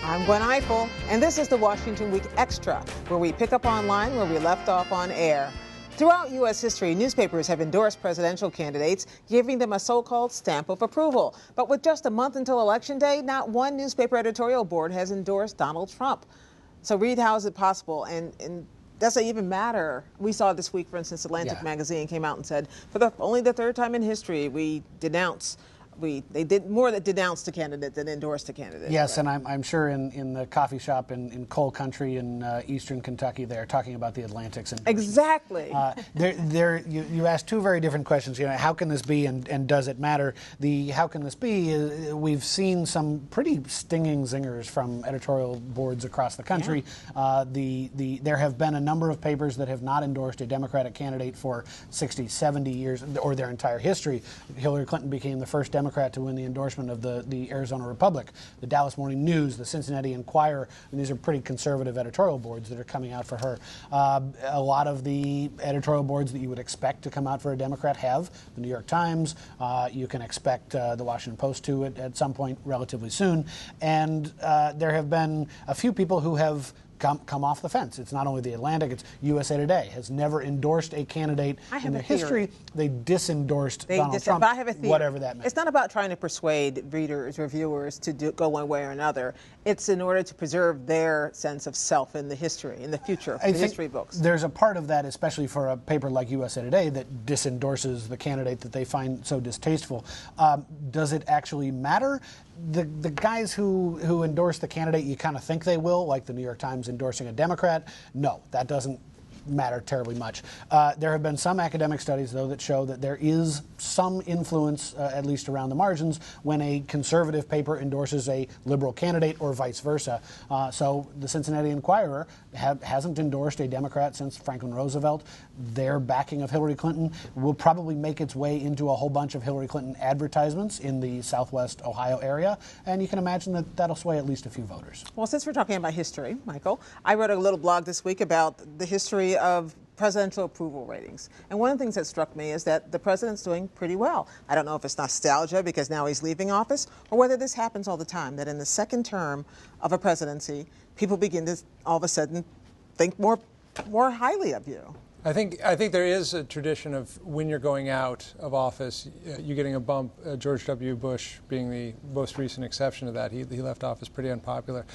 I'm Gwen Eiffel, and this is the Washington Week Extra, where we pick up online where we left off on air. Throughout U.S. history, newspapers have endorsed presidential candidates, giving them a so-called stamp of approval. But with just a month until Election Day, not one newspaper editorial board has endorsed Donald Trump. So, Reid, how is it possible? And does it even matter? We saw this week, for instance, Atlantic magazine came out and said, for only the third time in history, we denounce. They did more that denounced the candidate than endorsed the candidate. Yes, right? And I'm sure in the coffee shop in coal country in eastern Kentucky, they're talking about the Atlantic's. Exactly. You asked two very different questions. You know, how can this be, and does it matter? The how can this be? We've seen some pretty stinging zingers from editorial boards across the country. Yeah. There have been a number of papers that have not endorsed a Democratic candidate for 60, 70 years, or their entire history. Hillary Clinton became the first Democrat to win the endorsement of the Arizona Republic. The Dallas Morning News, the Cincinnati Enquirer, and these are pretty conservative editorial boards that are coming out for her. A lot of the editorial boards that you would expect to come out for a Democrat have. The New York Times, you can expect the Washington Post to at some point relatively soon. And there have been a few people who have come off the fence. It's not only the Atlantic, it's USA Today has never endorsed a candidate in their history. They disendorsed Donald Trump, but I have a theory. Whatever that meant. It's not about trying to persuade readers or viewers to go one way or another. It's in order to preserve their sense of self in the history, in the future, the history books. There's a part of that, especially for a paper like USA Today, that disendorses the candidate that they find so distasteful. Does it actually matter? The guys who endorse the candidate, you kind of think they will, like the New York Times endorsing a Democrat. No, that doesn't matter terribly much. There have been some academic studies, though, that show that there is some influence, at least around the margins, when a conservative paper endorses a liberal candidate or vice versa. So the Cincinnati Enquirer hasn't endorsed a Democrat since Franklin Roosevelt. Their backing of Hillary Clinton will probably make its way into a whole bunch of Hillary Clinton advertisements in the Southwest Ohio area, and you can imagine that that'll sway at least a few voters. Well, since we're talking about history, Michael, I wrote a little blog this week about the history of presidential approval ratings. And one of the things that struck me is that the president's doing pretty well. I don't know if it's nostalgia because now he's leaving office, or whether this happens all the time, that in the second term of a presidency, people begin to all of a sudden think more highly of you. I think there is a tradition of when you're going out of office, you're getting a bump. George W. Bush being the most recent exception to that. He left office pretty unpopular.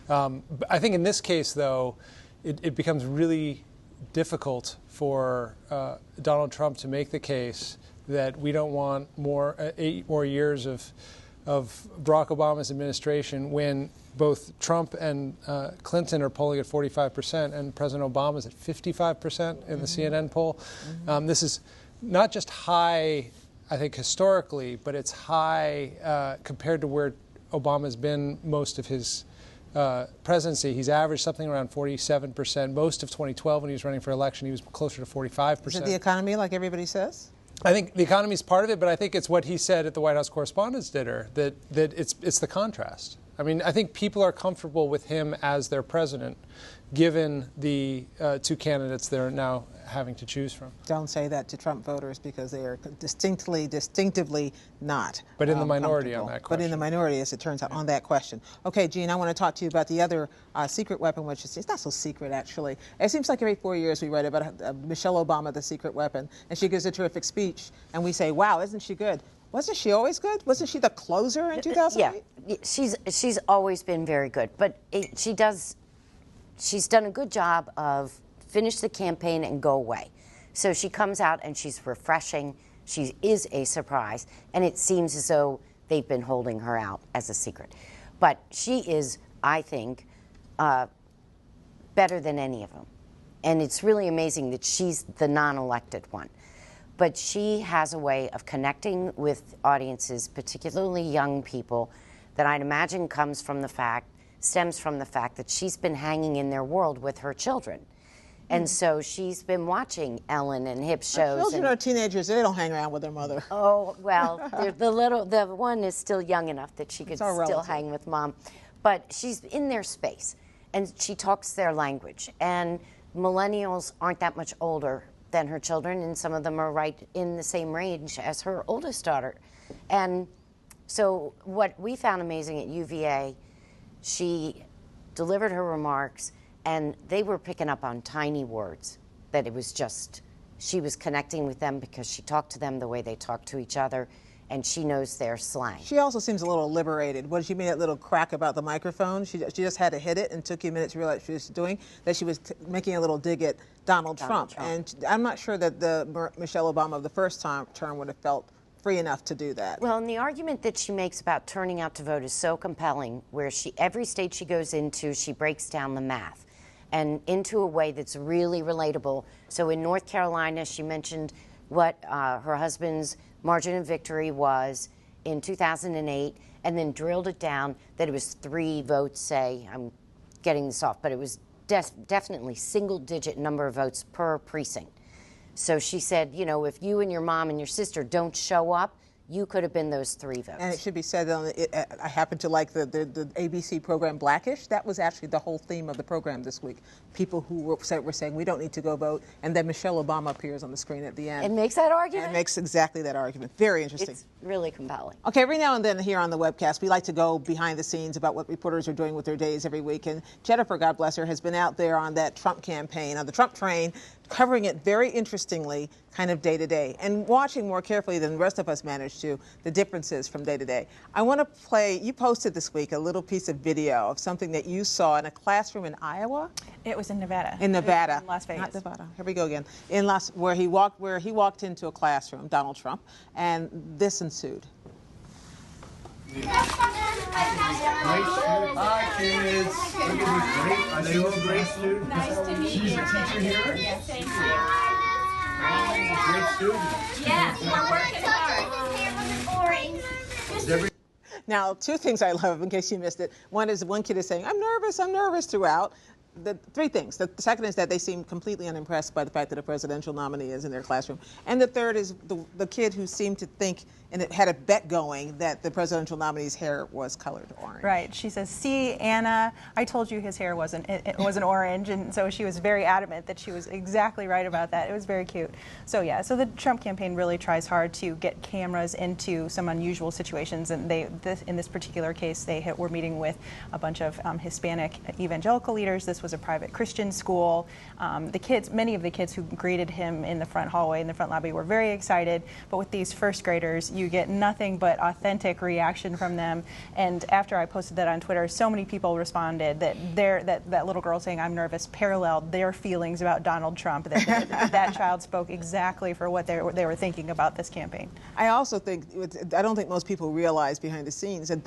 But I think in this case, though, it becomes really difficult for Donald Trump to make the case that we don't want 8 more years of Barack Obama's administration when both Trump and Clinton are polling at 45% and President Obama is at 55% in the CNN poll. This is not just high, I think, historically, but it's high compared to where Obama's been most of his presidency. He's averaged something around 47%. Most of 2012, when he was running for election, he was closer to 45%. Is it the economy, like everybody says? I think the economy is part of it, but I think it's what he said at the White House Correspondents' Dinner, that it's the contrast. I mean, I think people are comfortable with him as their president, given the two candidates they're now having to choose from. Don't say that to Trump voters because they are distinctively not. But in the minority on that question. But in the minority, as it turns out, on that question. Okay, Gene, I want to talk to you about the other secret weapon, which is it's not so secret, actually. It seems like every 4 years we write about Michelle Obama, the secret weapon, and she gives a terrific speech, and we say, wow, isn't she good? Wasn't she always good? Wasn't she the closer in 2008? Yeah, she's always been very good, but she's done a good job of finish the campaign and go away. So she comes out and she's refreshing. She is a surprise, and it seems as though they've been holding her out as a secret. But she is, I think, better than any of them. And it's really amazing that she's the non-elected one. But she has a way of connecting with audiences, particularly young people, that I'd imagine stems from the fact that she's been hanging in their world with her children. And so she's been watching Ellen and Hip shows. Her children are teenagers. They don't hang around with their mother. Oh, well, the one is still young enough that she could still hang with mom. But she's in their space, and she talks their language. And millennials aren't that much older than her children, and some of them are right in the same range as her oldest daughter. And so what we found amazing at UVA, she delivered her remarks, and they were picking up on tiny words, that it was just, she was connecting with them because she talked to them the way they talk to each other, and she knows their slang. She also seems a little liberated. When she made that little crack about the microphone, she just had to hit it, and took you a minute to realize what she was doing, that she was making a little dig at Donald Trump. And I'm not sure that the Michelle Obama of the first term would have felt free enough to do that. Well, and the argument that she makes about turning out to vote is so compelling, where every state she goes into, she breaks down the math and into a way that's really relatable. So in North Carolina, she mentioned what her husband's margin of victory was in 2008, and then drilled it down that it was 3 votes, say, I'm getting this off, but it was definitely single-digit number of votes per precinct. So she said, you know, if you and your mom and your sister don't show up, you could have been those 3 votes. And it should be said, I happen to like the ABC program Blackish. That was actually the whole theme of the program this week. People who were saying, we don't need to go vote. And then Michelle Obama appears on the screen at the end. It makes that argument? And it makes exactly that argument. Very interesting. It's really compelling. Okay, every now and then here on the webcast, we like to go behind the scenes about what reporters are doing with their days every week. And Jennifer, God bless her, has been out there on that Trump campaign, on the Trump train, covering it very interestingly, kind of day to day, and watching more carefully than the rest of us managed to, the differences from day to day. I want to play, you posted this week a little piece of video of something that you saw in a classroom in Iowa? It was in Nevada. In Nevada. In Las Vegas. Not Nevada. Here we go again. Where he walked into a classroom, Donald Trump, and this ensued. Hi, kids. Look at these great. Are they all great students? Nice to meet you. She's a teacher here? Yes, thank you. Great student. Yes, we're working hard. Now, 2 things I love, in case you missed it. One is one kid is saying, I'm nervous throughout. The 3 things. The second is that they seem completely unimpressed by the fact that a presidential nominee is in their classroom. And the third is the kid who seemed to think, and it had a bet going, that the presidential nominee's hair was colored orange. Right. She says, see, Anna, I told you his hair wasn't orange. And so she was very adamant that she was exactly right about that. It was very cute. So, yeah, so the Trump campaign really tries hard to get cameras into some unusual situations. And in this particular case, they were meeting with a bunch of Hispanic evangelical leaders. This was a private Christian school. Many of the kids who greeted him in the front hallway, in the front lobby, were very excited. But with these first graders, you get nothing but authentic reaction from them. And after I posted that on Twitter, so many people responded that that little girl saying, I'm nervous, paralleled their feelings about Donald Trump, that child spoke exactly for what they were thinking about this campaign. I also think, I don't think most people realize behind the scenes that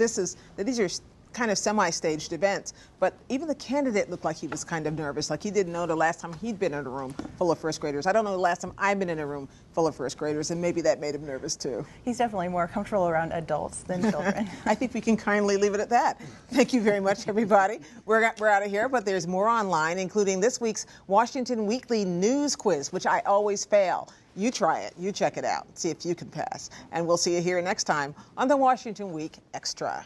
these are kind of semi-staged events, but even the candidate looked like he was kind of nervous, like he didn't know the last time he'd been in a room full of first graders. I don't know the last time I've been in a room full of first graders, and maybe that made him nervous too. He's definitely more comfortable around adults than children. I think we can kindly leave it at that. Thank you very much, everybody. We're out of here, but there's more online, including this week's Washington Weekly News Quiz, which I always fail. You try it. You check it out. See if you can pass. And we'll see you here next time on the Washington Week Extra.